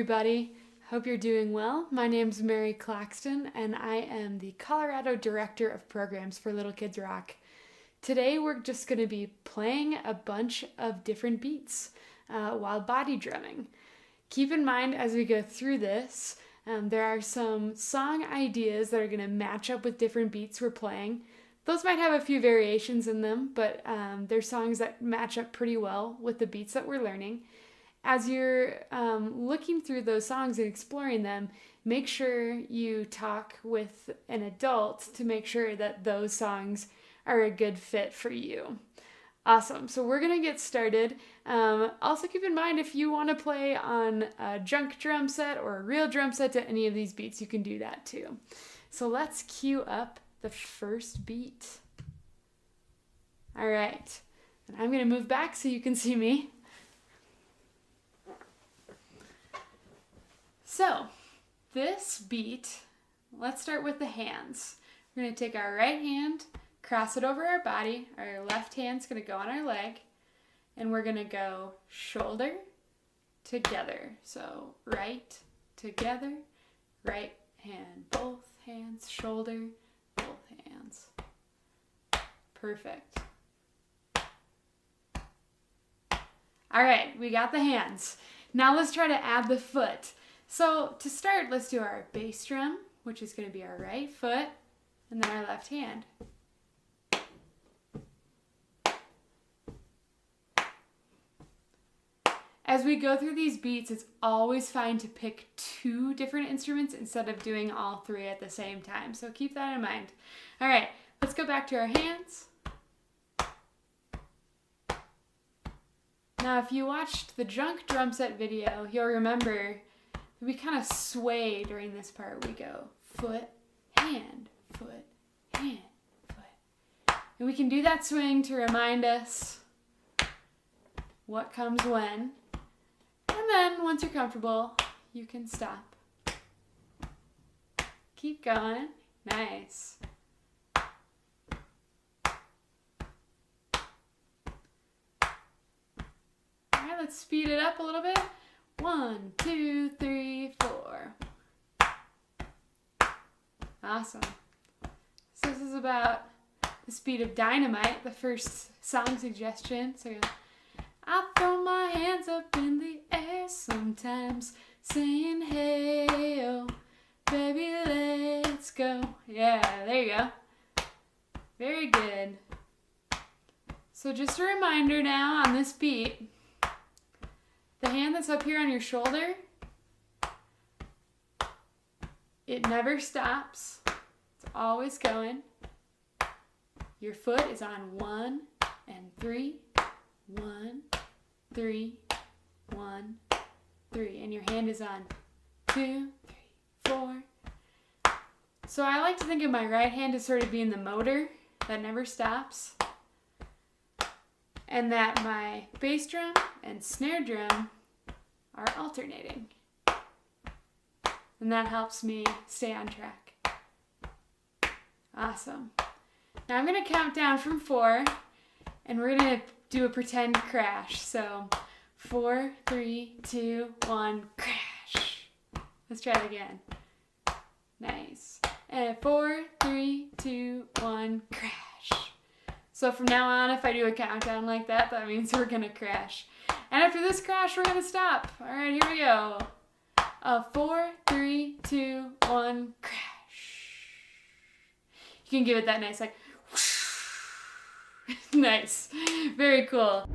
everybody. Hope you're doing well. My name's Mary Claxton, and I am the Colorado Director of Programs for Little Kids Rock. Today we're just going to be playing a bunch of different beats while body drumming. Keep in mind as we go through this, there are some song ideas that are going to match up with different beats we're playing. Those might have a few variations in them, but they're songs that match up pretty well with the beats that we're learning. As you're looking through those songs and exploring them, make sure you talk with an adult to make sure that those songs are a good fit for you. Awesome. So we're going to get started. Also keep in mind, if you want to play on a junk drum set or a real drum set to any of these beats, you can do that too. So let's cue up the first beat. All right. And I'm going to move back so you can see me. So, this beat, let's start with the hands. We're going to take our right hand, cross it over our body. Our left hand's going to go on our leg. And we're going to go shoulder, together. So, right, together, right hand, both hands, shoulder, both hands. Perfect. All right, we got the hands. Now let's try to add the foot. So to start, let's do our bass drum, which is going to be our right foot, and then our left hand. As we go through these beats, it's always fine to pick two different instruments instead of doing all three at the same time. So keep that in mind. All right, let's go back to our hands. Now, if you watched the junk drum set video, you'll remember we kind of sway during this part. We go foot, hand, foot, hand, foot. And we can do that swing to remind us what comes when. And then once you're comfortable, you can stop. Keep going. Nice. All right, let's speed it up a little bit. 1, 2, 3, 4. Awesome. So this is about the speed of dynamite, the first song suggestion. So I throw my hands up in the air sometimes, saying, hey, oh, baby, let's go. Yeah, there you go. Very good. So just a reminder now on this beat, the hand that's up here on your shoulder, it never stops. It's always going. Your foot is on 1 and 3. 1, 3, 1, 3. And your hand is on 2, 3, 4. So I like to think of my right hand as sort of being the motor that never stops. And that my bass drum and snare drum are alternating. And that helps me stay on track. Awesome. Now I'm going to count down from 4, and we're going to do a pretend crash. So 4, 3, 2, 1, crash. Let's try it again. Nice. And 4, 3, 2, 1, crash. So from now on, if I do a countdown like that, that means we're going to crash. And after this crash, we're going to stop. All right, here we go. 4, 3, 2, 1, crash. You can give it that nice, like, whoosh. Nice. Very cool.